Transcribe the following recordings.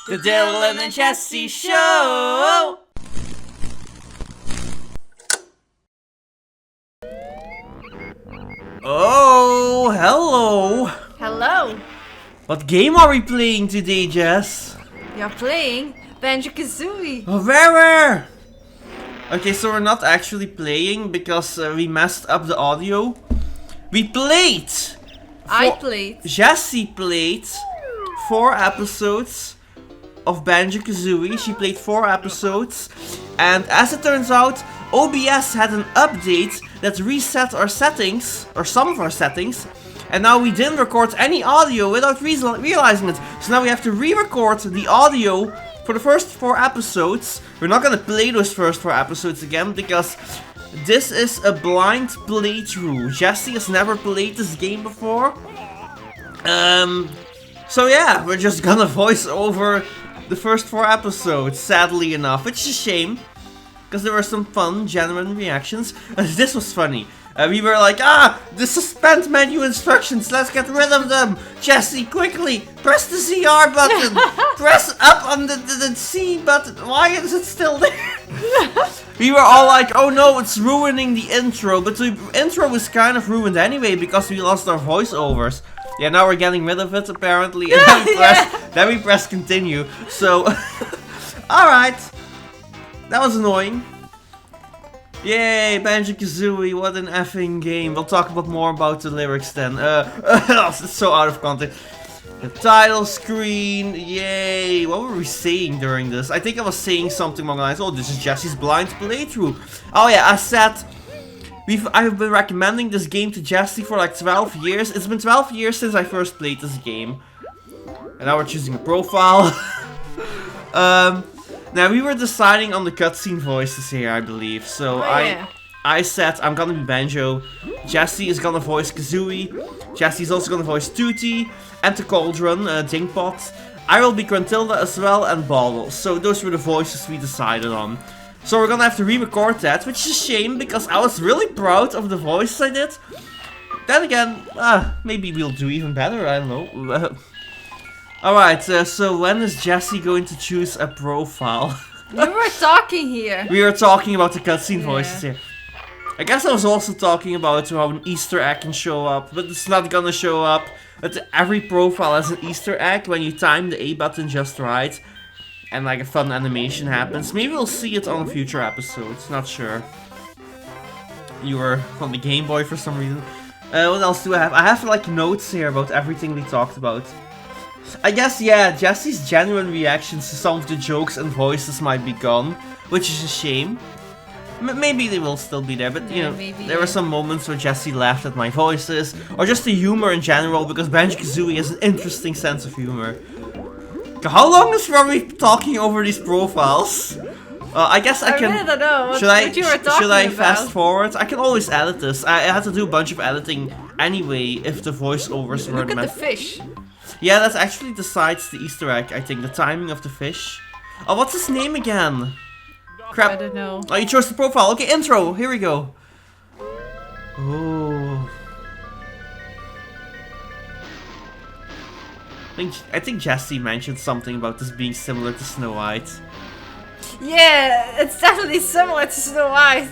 The Dylan and Jessy Show! Oh, hello! Hello! What game are we playing today, Jess? You're playing Banjo-Kazooie! Oh, where? Okay, so we're not actually playing because we messed up the audio. We played! I played. Jessy played 4 episodes of Banjo-Kazooie. She played 4 episodes. And as it turns out, OBS had an update that reset our settings, or some of our settings. And now we didn't record any audio without realizing it. So now we have to re-record the audio for the first 4 episodes. We're not gonna play those first 4 episodes again because this is a blind playthrough. Jessy has never played this game before. So yeah, we're just gonna voice over the first 4 episodes, sadly enough, which is a shame. Because there were some fun, genuine reactions. This was funny. We were like, the suspend menu instructions, let's get rid of them! Jessy, quickly, press the CR button! Press up on the C button, why is it still there? We were all like, oh no, it's ruining the intro, but the intro was kind of ruined anyway because we lost our voiceovers. Yeah, now we're getting rid of it apparently, and then we press continue, so... Alright, that was annoying. Yay, Banjo-Kazooie, what an effing game. We'll talk more about the lyrics then. It's so out of context. The title screen, yay. What were we saying during this? I think I was saying something along the lines, oh, this is Jessy's blind playthrough. Oh yeah, I said, I've been recommending this game to Jessy for like 12 years. It's been 12 years since I first played this game. And now we're choosing a profile. Now, we were deciding on the cutscene voices here, I believe. So, I said I'm gonna be Banjo. Jessy is gonna voice Kazooie. Jessy's also gonna voice Tooty. And the Cauldron, Dingpot. I will be Gruntilda as well, and Bauble. So, those were the voices we decided on. So, we're gonna have to re-record that, which is a shame, because I was really proud of the voices I did. Then again, maybe we'll do even better, I don't know. Alright, so when is Jessy going to choose a profile? We were talking here. We were talking about the cutscene voices here. I guess I was also talking about how an Easter egg can show up, but it's not gonna show up. But every profile has an Easter egg when you time the A button just right. And like a fun animation happens. Maybe we'll see it on a future episode, not sure. You were on the Game Boy for some reason. What else do I have? I have like notes here about everything we talked about. I guess, yeah, Jessy's genuine reactions to some of the jokes and voices might be gone, which is a shame. Maybe they will still be there, but you know, there were some moments where Jessy laughed at my voices, or just the humor in general, because Banjo-Kazooie has an interesting sense of humor. How long is we talking over these profiles? I guess I can... I really don't know what you were talking about. Should I fast forward? I can always edit this. I had to do a bunch of editing anyway if the voiceovers were... Look at the fish. Yeah, that actually decides the Easter egg, I think, the timing of the fish. Oh, what's his name again? Crap. I don't know. Oh, you chose the profile. Okay, intro. Here we go. Oh. I think Jessy mentioned something about this being similar to Snow White. Yeah, it's definitely similar to Snow White.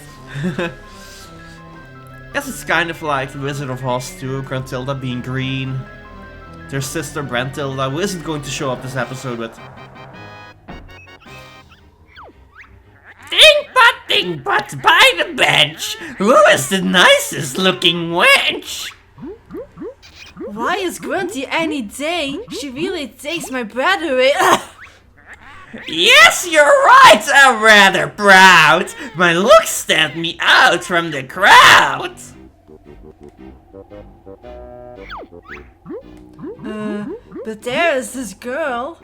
Guess it's kind of like the Wizard of Oz too, Gruntilda being green. Their sister Brentilda, who isn't going to show up this episode, but... Dingpot, by the bench! Who is the nicest looking wench? Why is Grunty any day? She really takes my breath away. Yes, you're right, I'm rather proud. My looks stand me out from the crowd. But there is this girl.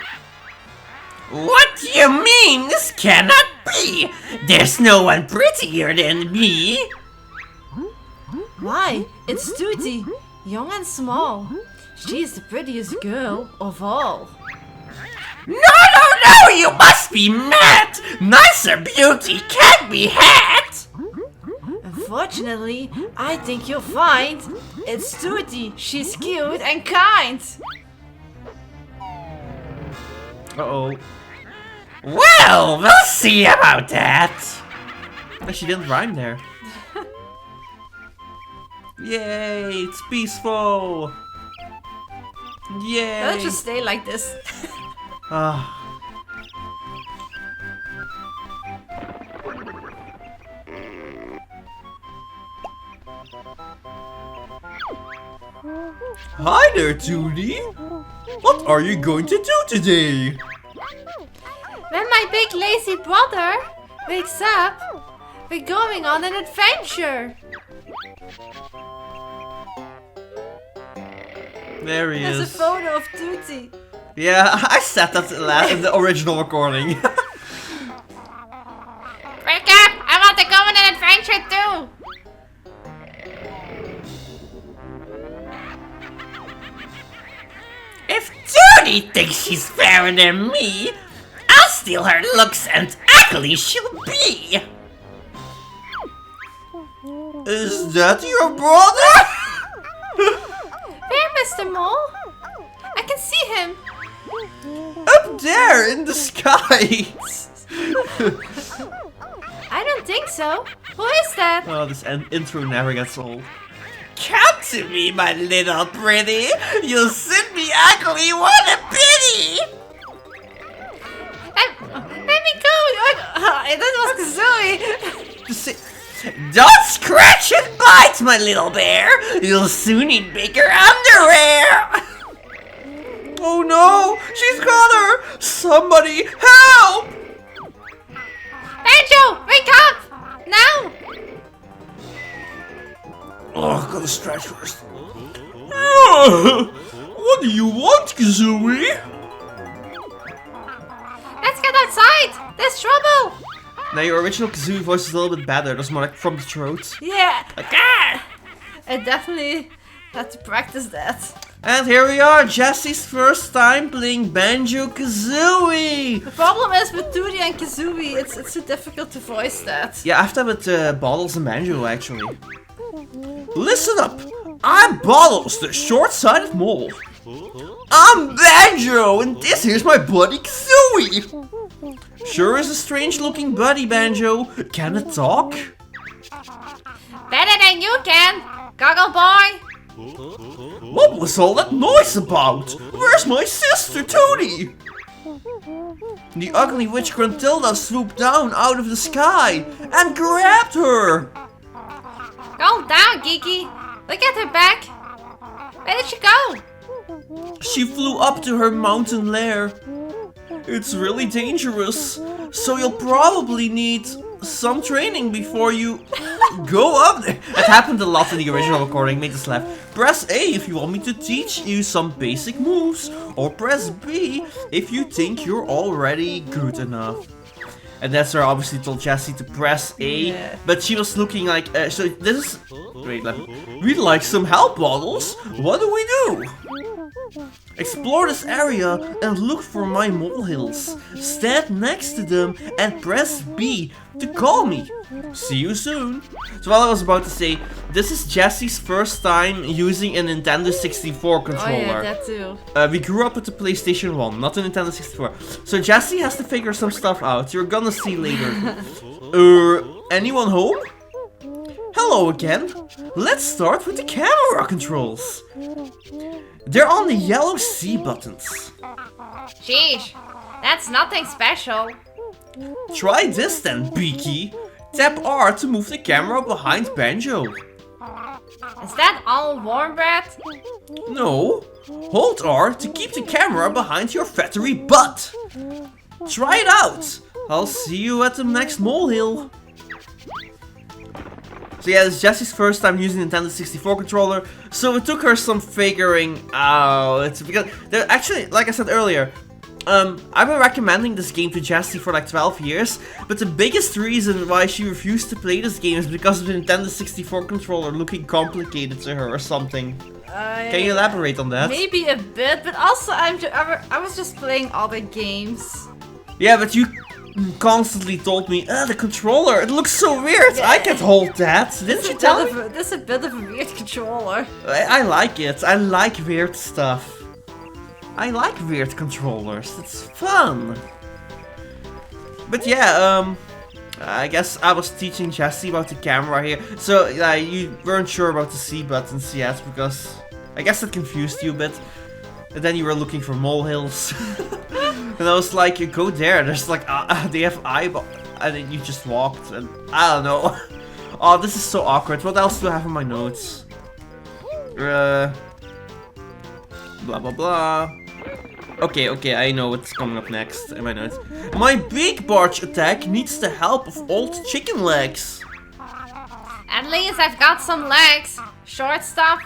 What do you mean? This cannot be! There's no one prettier than me! Why? It's Tooty, young and small. She is the prettiest girl of all. No! You must be mad! Nicer beauty can't be had! Unfortunately, I think you'll find it's Tooty. She's cute and kind. Uh-oh. Well, we'll see about that. But she didn't rhyme there. Yay, it's peaceful. Yay. Let's just stay like this. Ah. Hi there, Tootie. What are you going to do today? When my big lazy brother wakes up, we're going on an adventure. There he There's a is. photo of Tootie. Yeah, I said that in the original recording. Wake up! I want to go on an adventure too! If Tootie thinks she's fairer than me, I'll steal her looks and ugly she'll be. Is that your brother? Where, Mr. Mole? I can see him. Up there in the sky. I don't think so. Who is that? Oh, this intro never gets old. Come to me, my little pretty. You'll send me ugly. What a pity. Let me go. That was Kazooie. Don't scratch and bite, my little bear. You'll soon need bigger underwear. Oh no, she's got her. Somebody help. Banjo, wake up! Now! Oh, gotta stretch first. What do you want, Kazooie? Let's get outside! There's trouble! Now your original Kazooie voice is a little bit better. That's more like from the throat. Yeah! Like, ah! I definitely had to practice that. And here we are, Jessy's first time playing Banjo-Kazooie! The problem is with Tootie and Kazooie, it's too difficult to voice that. Yeah, I have to have it Bottles and Banjo, actually. Listen up! I'm Bottles, the short-sighted mole. I'm Banjo, and this here's my buddy Kazooie! Sure is a strange-looking buddy, Banjo. Can it talk? Better than you can, Goggle Boy! What was all that noise about? Where's my sister, Tootie? The ugly witch Gruntilda swooped down out of the sky and grabbed her. Go down, Geeky! Look at her back! Where did she go? She flew up to her mountain lair. It's really dangerous, so you'll probably need some training before you go up there. It happened a lot in the original recording, made us laugh. Press A if you want me to teach you some basic moves, or press B if you think you're already good enough. And that's where I obviously told Jessy to press A, Yeah. but she was looking like, so this is, wait, we'd like some help, Bottles. What do we do? Explore this area and look for my molehills. Stand next to them and press B to call me. See you soon. So what I was about to say, this is Jessy's first time using a Nintendo 64 controller. Oh yeah, that too. We grew up with the PlayStation 1, not the Nintendo 64. So Jessy has to figure some stuff out. You're gonna see later. Anyone home? Hello again. Let's start with the camera controls. They're on the yellow C buttons. Sheesh, that's nothing special. Try this then, Beaky. Tap R to move the camera behind Banjo. Is that all warm bread? No. Hold R to keep the camera behind your fattery butt. Try it out. I'll see you at the next molehill. So yeah, this is Jessy's first time using Nintendo 64 controller, so it took her some figuring out. It's because, actually, like I said earlier, I've been recommending this game to Jessy for like 12 years, but the biggest reason why she refused to play this game is because of the Nintendo 64 controller looking complicated to her or something. Can you elaborate on that? Maybe a bit, but also I was just playing other games. Yeah, but you constantly told me, the controller, it looks so weird, Yeah. I can't hold that. Didn't you tell me? This is a bit of a weird controller. I like it, I like weird stuff. I like weird controllers. It's fun. But yeah, I guess I was teaching Jessy about the camera here. So you weren't sure about the C buttons yet because I guess that confused you a bit. And then you were looking for molehills. And I was like, go there. There's like, they have eyeball. And then you just walked. And I don't know. Oh, this is so awkward. What else do I have in my notes? Blah, blah, blah. Okay, I know what's coming up next in my notes. My big barge attack needs the help of old chicken legs. At least I've got some legs. Short stuff.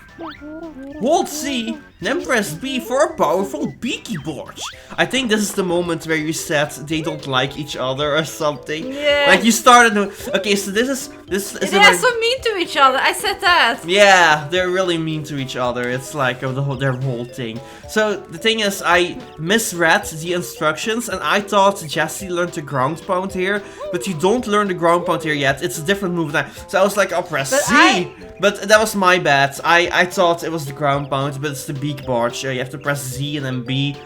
Hold C, then press B for a powerful beaky barge. I think this is the moment where you said they don't like each other or something. Yeah. Like you started. Okay, so this is. They are so mean to each other. I said that. Yeah, they're really mean to each other. It's like their whole thing. So the thing is, I misread the instructions and I thought Jessy learned the ground pound here, but you don't learn the ground pound here yet. It's a different move now. So I was like, I'll press C. But that was my bad. I thought it was the ground pound, but it's the beak barge. You have to press Z and then B.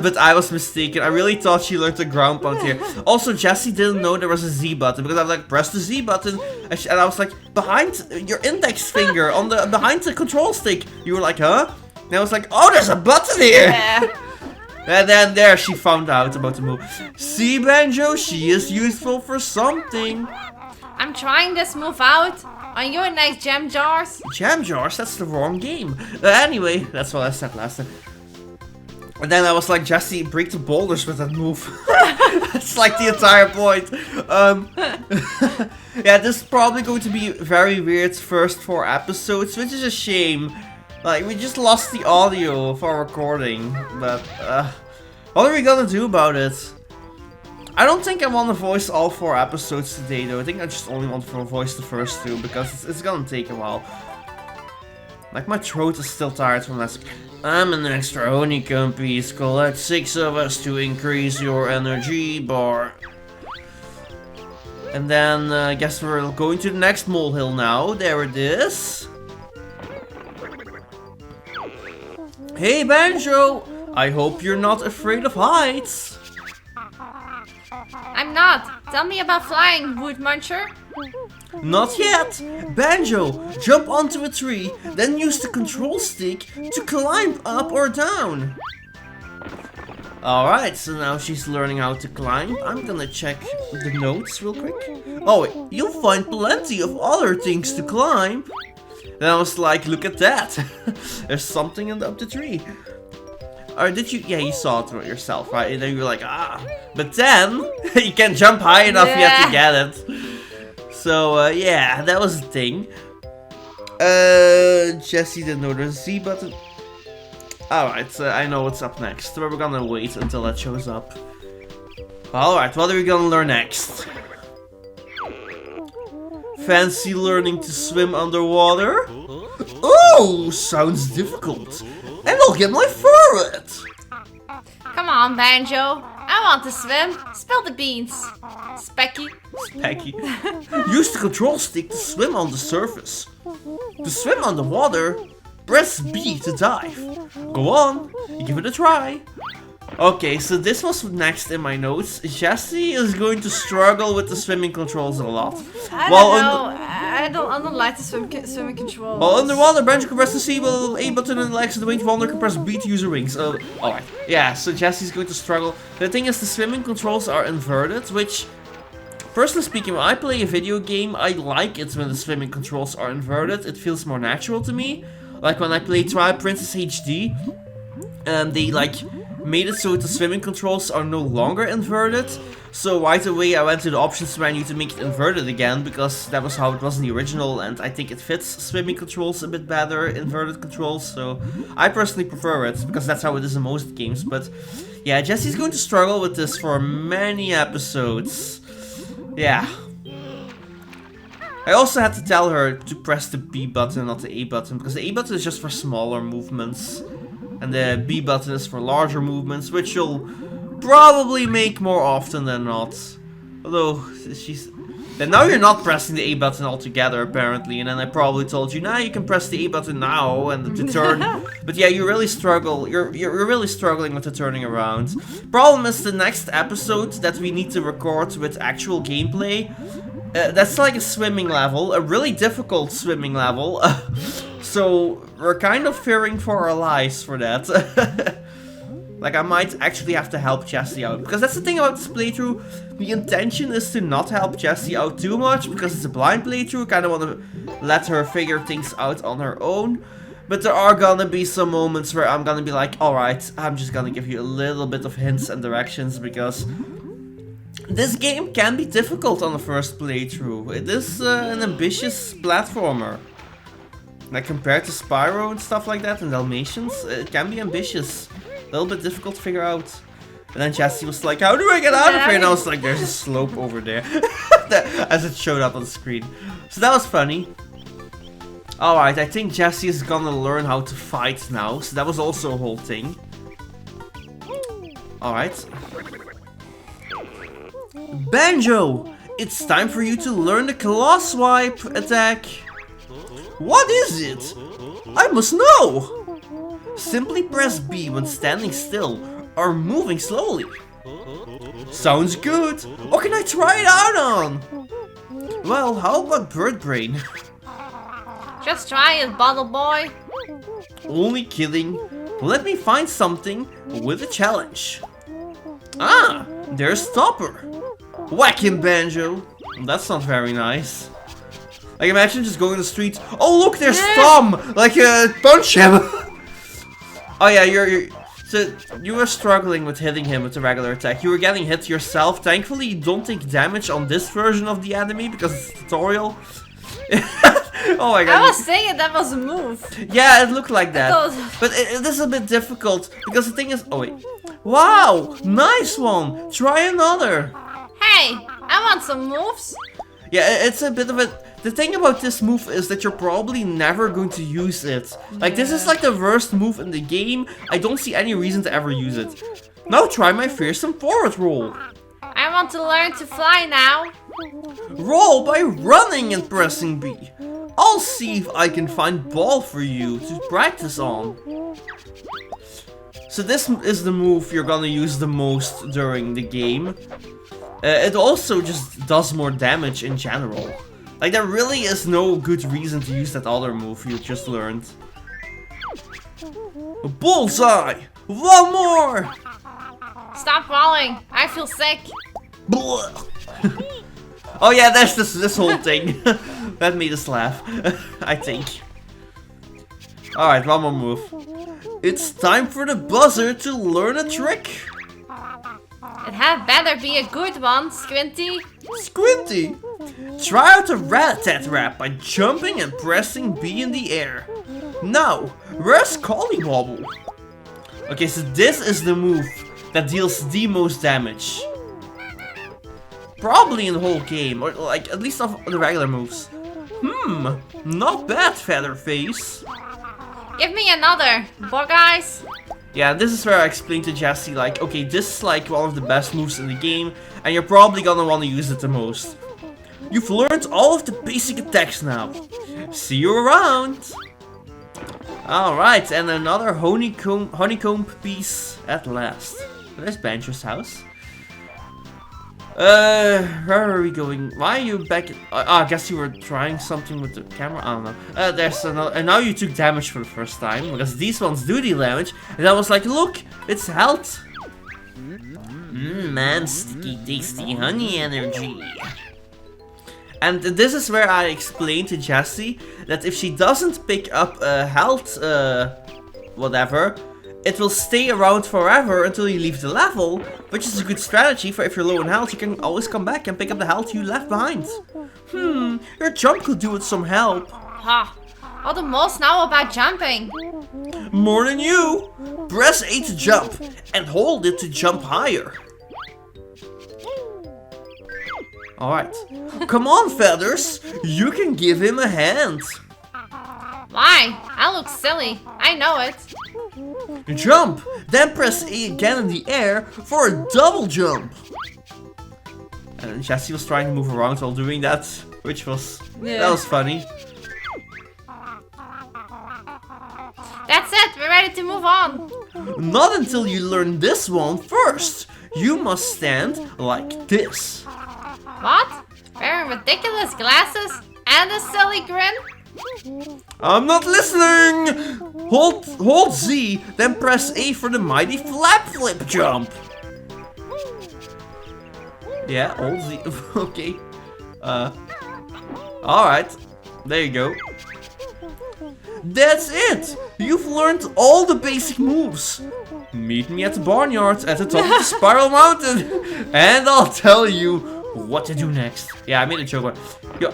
But I was mistaken. I really thought she learned the ground pound here. Also, Jessy didn't know there was a Z button because I was like, press the Z button, and I was like, behind your index finger on the behind the control stick. You were like, huh? And I was like, oh, there's a button here. Yeah. And then there she found out about the move. See, Banjo, she is useful for something. I'm trying this move out on your next jam jars. Jam jars? That's the wrong game. Anyway, that's what I said last time. And then I was like, Jessy, break the boulders with that move. That's like the entire point. Yeah, this is probably going to be very weird first 4 episodes, which is a shame. Like, we just lost the audio of our recording. But, what are we gonna do about it? I don't think I want to voice all 4 episodes today, though. I think I just only want to voice the first 2, because it's gonna take a while. Like, my throat is still tired from last... I'm an extra honeycomb piece. Collect 6 of us to increase your energy bar. And then, I guess we're going to the next molehill now. There it is. Hey, Banjo! I hope you're not afraid of heights. I'm not. Tell me about flying, Wood Muncher. Not yet! Banjo, jump onto a tree, then use the control stick to climb up or down. Alright, so now she's learning how to climb. I'm gonna check the notes real quick. Oh, you'll find plenty of other things to climb. Then I was like, look at that. There's something up the tree. Or did you? Yeah, you saw it yourself, right? And then you were like, ah. But then, you can't jump high enough yet to get it. So, yeah, that was the thing. Jessy didn't know there's a Z button. Alright, I know what's up next. We're gonna wait until that shows up. Alright, what are we gonna learn next? Fancy learning to swim underwater? Oh, sounds difficult. And I'll get my fur wet. Come on, Banjo. I want to swim. Spill the beans. Specky. Use the control stick to swim on the surface. To swim underwater, press B to dive. Go on, give it a try. Okay, so this was next in my notes. Jessy is going to struggle with the swimming controls a lot. I don't like the swimming controls. While underwater, Banjo can press the C button, A button and the legs, and the winged wonder can press B to use her wings. Alright. Yeah, so Jessy's going to struggle. The thing is, the swimming controls are inverted, which, personally speaking, when I play a video game, I like it when the swimming controls are inverted. It feels more natural to me. Like when I play Twilight Princess HD, they made it so the swimming controls are no longer inverted. So right away I went to the options menu to make it inverted again, because that was how it was in the original, and I think it fits swimming controls a bit better, inverted controls, so I personally prefer it, because that's how it is in most games. But yeah, Jessy's going to struggle with this for many episodes. Yeah. I also had to tell her to press the B button, not the A button, because the A button is just for smaller movements. And the B button is for larger movements, which you'll probably make more often than not. Although, Then now you're not pressing the A button altogether, apparently, and then I probably told you, nah, you can press the A button now and to turn. But yeah, you really struggle. You're really struggling with the turning around. Problem is the next episode that we need to record with actual gameplay. That's like a swimming level, a really difficult swimming level. So we're kind of fearing for our lives for that. Like, I might actually have to help Jessy out. Because that's the thing about this playthrough. The intention is to not help Jessy out too much. Because it's a blind playthrough. Kind of want to let her figure things out on her own. But there are gonna be some moments where I'm gonna be like, alright, I'm just gonna give you a little bit of hints and directions. Because this game can be difficult on the first playthrough. It is an ambitious platformer. Like, compared to Spyro and stuff like that, and Dalmatians, it can be ambitious. A little bit difficult to figure out. And then Jessy was like, how do I get out of here? And I was like, there's a slope over there. As it showed up on the screen. So that was funny. Alright, I think Jessy is gonna learn how to fight now. So that was also a whole thing. Alright. Banjo! It's time for you to learn the claw swipe attack. What is it? I must know! Simply press B when standing still or moving slowly. Sounds good. What can I try it out on? Well, how about bird brain? Just try it, bottle boy. Only kidding. Let me find something with a challenge. Ah, there's Topper. Whack him, Banjo. That's not very nice. Like, imagine just going to the street. Oh, look, there's Tom. Like, punch him. Oh yeah, so you were struggling with hitting him with the regular attack. You were getting hit yourself. Thankfully, you don't take damage on this version of the enemy because it's a tutorial. Oh my god. I was thinking that was a move. Yeah, it looked like that. But it is a bit difficult because the thing is, oh wait. Wow, nice one. Try another. Hey, I want some moves. Yeah, it's a bit of a... The thing about this move is that you're probably never going to use it. Like, this is like the worst move in the game. I don't see any reason to ever use it. Now try my fearsome forward roll. I want to learn to fly now. Roll by running and pressing B. I'll see if I can find ball for you to practice on. So this is the move you're gonna use the most during the game. It also just does more damage in general. Like, there really is no good reason to use that other move you just learned. Bullseye! One more! Stop falling. I feel sick. Oh yeah, that's this whole thing. That made us laugh, I think. Alright, one more move. It's time for the buzzer to learn a trick. It had better be a good one, Squinty. Squinty! Try out a rat-tat-rap by jumping and pressing B in the air. Now, where's Collywobble? Okay, so this is the move that deals the most damage. Probably in the whole game, or like at least of the regular moves. Not bad, Featherface. Give me another, Bug Eyes. Yeah, this is where I explained to Jessy, like, okay, this is like one of the best moves in the game, and you're probably gonna want to use it the most. You've learned all of the basic attacks now. See you around! Alright, and another honeycomb piece at last. There's Banjo's house. Where are we going? Why are you back? I guess you were trying something with the camera. I don't know. There's another, and now you took damage for the first time because these ones do deal damage. And I was like, look, it's health. Man, sticky, tasty honey energy. And this is where I explained to Jessy that if she doesn't pick up a health, whatever, it will stay around forever until you leave the level, which is a good strategy for if you're low in health, you can always come back and pick up the health you left behind. Your jump could do with some help. Ha! What do most know about jumping? More than you! Press A to jump, and hold it to jump higher. Alright. Come on, Feathers! You can give him a hand! Why? I look silly. I know it. Jump! Then press A again in the air for a double jump! And Jessy was trying to move around while doing that, which was... Yeah. That was funny. That's it, we're ready to move on. Not until you learn this one first. You must stand like this. What? Wearing ridiculous glasses and a silly grin? I'm not listening! Hold Z, then press A for the mighty flip jump. Yeah, hold Z. Okay. Alright. There you go. That's it! You've learned all the basic moves. Meet me at the barnyard at the top of the Spiral Mountain, and I'll tell you what to do next. Yeah, I made a joke. You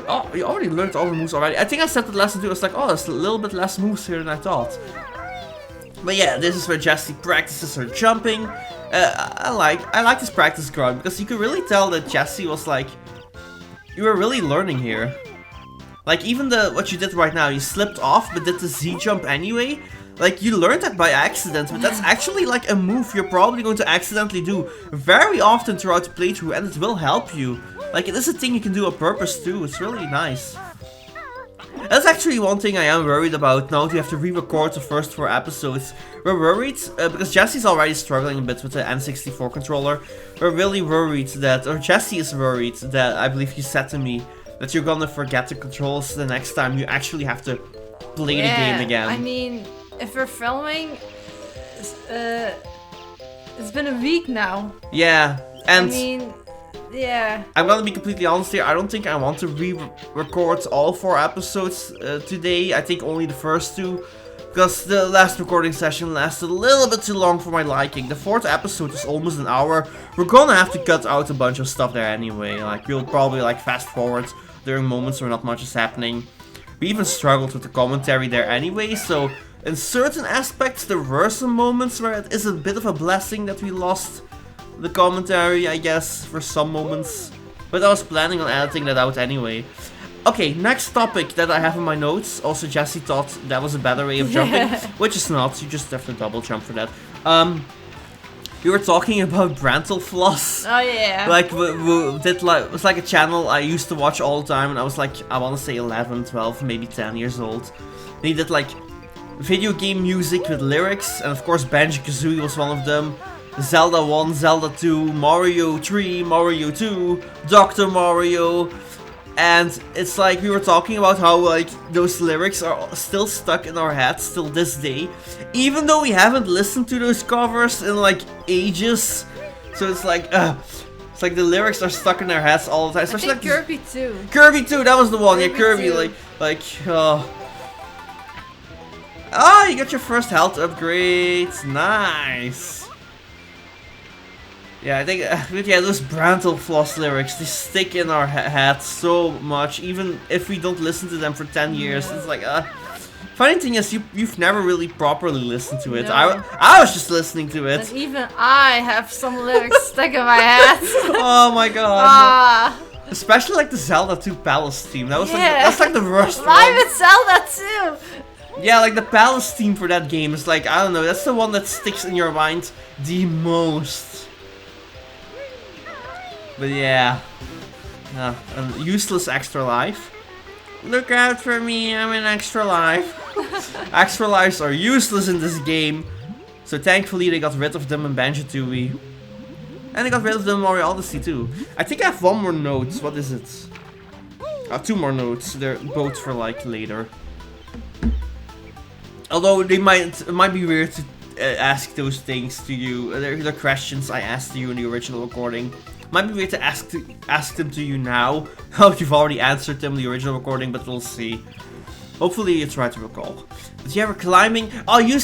already learned all the moves already. I think I said that lesson 2. I was like, oh, there's a little bit less moves here than I thought. But yeah, this is where Jessy practices her jumping. I like this practice ground because you could really tell that Jessy was like, you were really learning here. Like even what you did right now, you slipped off but did the Z jump anyway. Like you learned that by accident, but that's actually like a move you're probably going to accidentally do very often throughout the playthrough, and it will help you. Like it is a thing you can do on purpose too. It's really nice. That's actually one thing I am worried about now that we have to re-record the first 4 episodes. We're worried, because Jessy's already struggling a bit with the N64 controller. We're really worried that, or Jessy is worried that, I believe you said to me, that you're gonna forget the controls the next time you actually have to play the game again. I mean, if we're filming, it's been a week now. Yeah, and... I mean... Yeah. I'm gonna be completely honest here, I don't think I want to re-record all 4 episodes today. I think only the first 2. Because the last recording session lasted a little bit too long for my liking. The 4th episode is almost an hour. We're gonna have to cut out a bunch of stuff there anyway. Like, we'll probably like fast forward during moments where not much is happening. We even struggled with the commentary there anyway, so... In certain aspects, there were some moments where it is a bit of a blessing that we lost the commentary, I guess, for some moments. But I was planning on editing that out anyway. Okay, next topic that I have in my notes. Also, Jessy thought that was a better way of jumping, which is not. You just have to double jump for that. We were talking about Brantle Floss. Oh yeah. Like, we did like, it was like a channel I used to watch all the time, and I was like, I want to say 11, 12, maybe 10 years old. And he did like video game music with lyrics, and of course Banjo-Kazooie was one of them. Zelda 1, Zelda 2, Mario 3, Mario 2, Dr. Mario. And it's like we were talking about how like those lyrics are still stuck in our heads till this day. Even though we haven't listened to those covers in like ages. So it's like the lyrics are stuck in our heads all the time. Especially I think like Kirby 2. Kirby 2, that was the one. Yeah, Kirby 2. Ah, you got your first health upgrade. Nice. Yeah, I think, yeah, those Brantle Floss lyrics, they stick in our heads so much, even if we don't listen to them for 10 years. It's like, funny thing is, you've never really properly listened to it. No. I was just listening to it. And even I have some lyrics stuck in my head. Oh my god. Especially like the Zelda 2 Palace theme. That was that's like the worst one. Mine with Zelda 2. Yeah, like the Palace theme for that game is like, I don't know, that's the one that sticks in your mind the most. But yeah, a useless extra life. Look out for me, I'm an extra life. Extra lives are useless in this game. So thankfully they got rid of them in Banjo-Tooie. And they got rid of them in Mario Odyssey too. I think I have one more note. What is it? 2 more notes. They're both for like later. Although it might be weird to ask those things to you. They're the questions I asked to you in the original recording. Might be weird to ask them to you now. Now you've already answered them in the original recording, but we'll see. Hopefully you try to recall. But yeah, we're climbing. Oh, you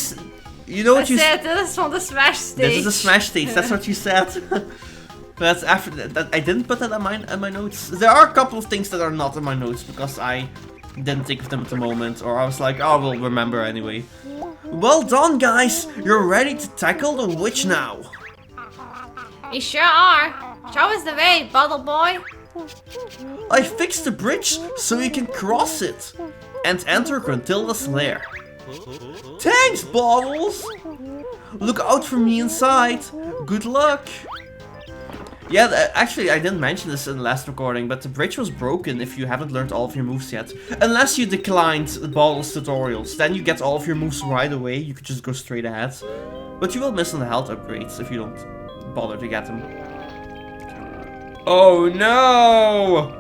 know what you said? This is from the Smash stage. This is the Smash stage. That's what you said. That's after that. I didn't put that in my notes. There are a couple of things that are not in my notes because I didn't think of them at the moment, or I was like, oh, we'll remember anyway. Well done, guys. You're ready to tackle the witch now. We sure are. Show us the way, Bottle Boy. I fixed the bridge so you can cross it and enter Gruntilda's lair. Thanks, Bottles! Look out for me inside. Good luck. Yeah, actually, I didn't mention this in the last recording, but the bridge was broken if you haven't learned all of your moves yet. Unless you declined Bottle's tutorials, then you get all of your moves right away. You could just go straight ahead. But you will miss on the health upgrades if you don't bother to get them. Oh no!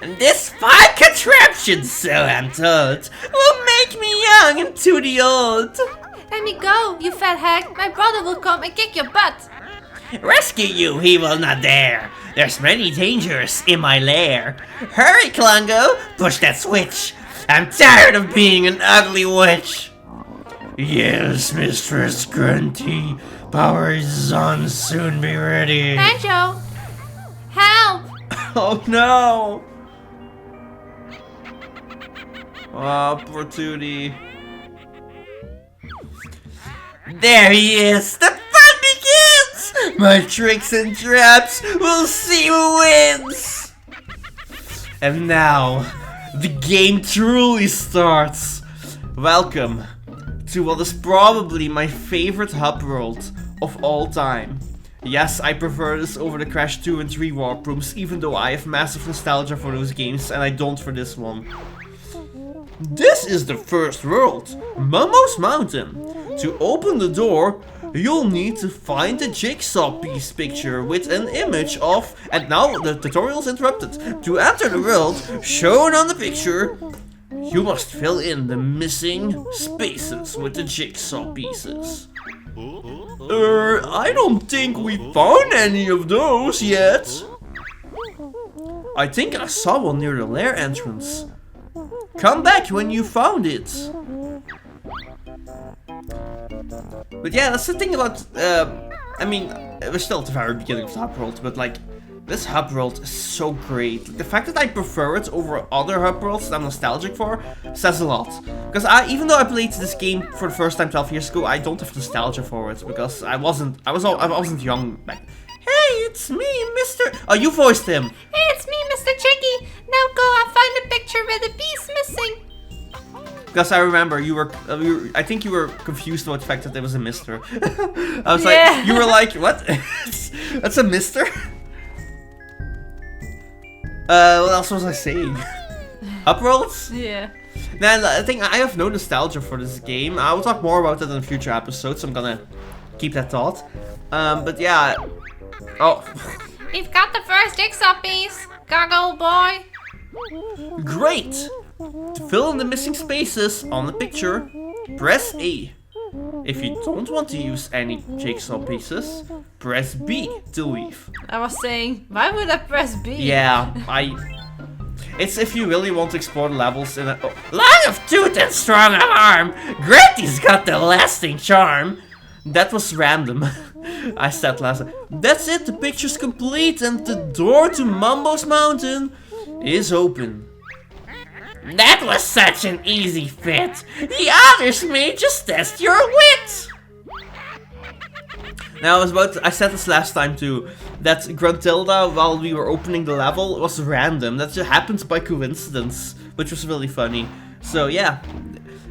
This fine contraption, so I'm told, will make me young and to the old. Let me go, you fat hag. My brother will come and kick your butt. Rescue you, he will not dare. There's many dangers in my lair. Hurry, Klungo, push that switch. I'm tired of being an ugly witch. Yes, Mistress Grunty. Power is on, soon be ready. Banjo! Help! Oh no! Oh, poor Tootie. There he is! The fun begins! My tricks and traps, we'll see who wins! And now, the game truly starts. Welcome to what is probably my favorite hub world of all time. Yes, I prefer this over the Crash 2 and 3 warp rooms, even though I have massive nostalgia for those games, and I don't for this one. This is the first world, Mumbo's Mountain. To open the door, you'll need to find the jigsaw piece picture with an image of, and now the tutorial's interrupted. To enter the world shown on the picture, you must fill in the missing spaces with the jigsaw pieces. I don't think we found any of those yet. I think I saw one near the lair entrance. Come back when you found it. But yeah, that's the thing about, I mean, we're still at the very beginning of the hub world, but like, this hub world is so great. Like, the fact that I prefer it over other hub worlds that I'm nostalgic for says a lot. Because even though I played this game for the first time 12 years ago, I don't have nostalgia for it because I wasn't young back. Hey, it's me, Mr. Oh, you voiced him. Hey, it's me, Mr. Chicky. Now go and find a picture with a piece missing. Because I remember you were, I think you were confused about the fact that there was a mister. I was like, you were like, what? That's a mister? What else was I saying? Upworlds? Yeah. Then I think I have no nostalgia for this game. I will talk more about it in future episodes, so I'm gonna keep that thought. But yeah. Oh. We've got the first jigsaw piece. Goggle boy. Great! To fill in the missing spaces on the picture, press A. If you don't want to use any jigsaw pieces, press B to leave. I was saying, why would I press B? Yeah, it's if you really want to explore the levels in a... Oh. Long of tooth and strong of arm, Granty's got the lasting charm. That was random. I said last time. That's it, the picture's complete and the door to Mumbo's Mountain is open. That was such an easy fit. The others may just test your wit. Now I said this last time too, that Gruntilda, while we were opening the level, was random. That just happened by coincidence, which was really funny. So yeah.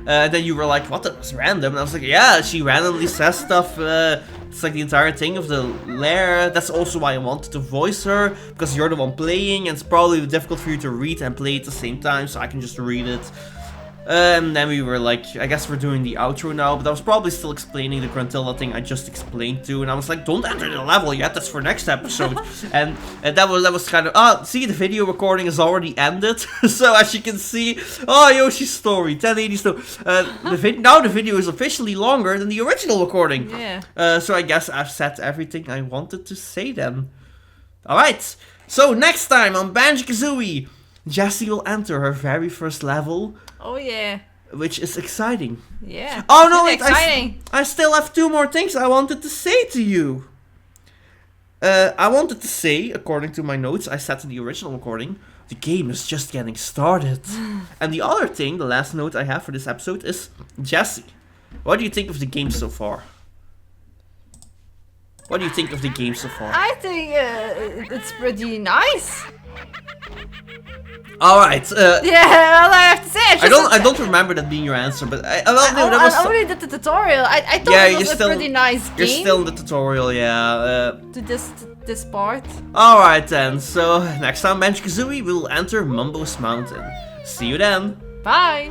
Then you were like, what, that was random? And I was like, yeah, she randomly says stuff. It's like the entire thing of the lair. That's also why I wanted to voice her, because you're the one playing, and it's probably difficult for you to read and play at the same time, so I can just read it. And then we were like, I guess we're doing the outro now, but I was probably still explaining the Gruntilda thing I just explained to, and I was like, don't enter the level yet, that's for next episode. and that was kind of, see, the video recording is already ended, so as you can see, Yoshi's story, 1080 still. Now the video is officially longer than the original recording. Yeah. So I guess I've said everything I wanted to say then. Alright, so next time on Banjo-Kazooie, Jessy will enter her very first level. Oh yeah. Which is exciting. Yeah. Oh no, wait, exciting. I still have 2 more things I wanted to say to you. I wanted to say, according to my notes I set in the original recording, the game is just getting started. And the other thing, the last note I have for this episode is, Jessy, what do you think of the game so far? What do you think of the game so far? I think it's pretty nice. Alright, Yeah, all I have to say. I don't remember that being your answer, but that was... I only did the tutorial. I thought Yeah, it was a pretty nice game. You're still in the tutorial, yeah. To this part. Alright then, so next time Banjo-Kazooie, we'll enter Mumbo's Mountain. See you then! Bye!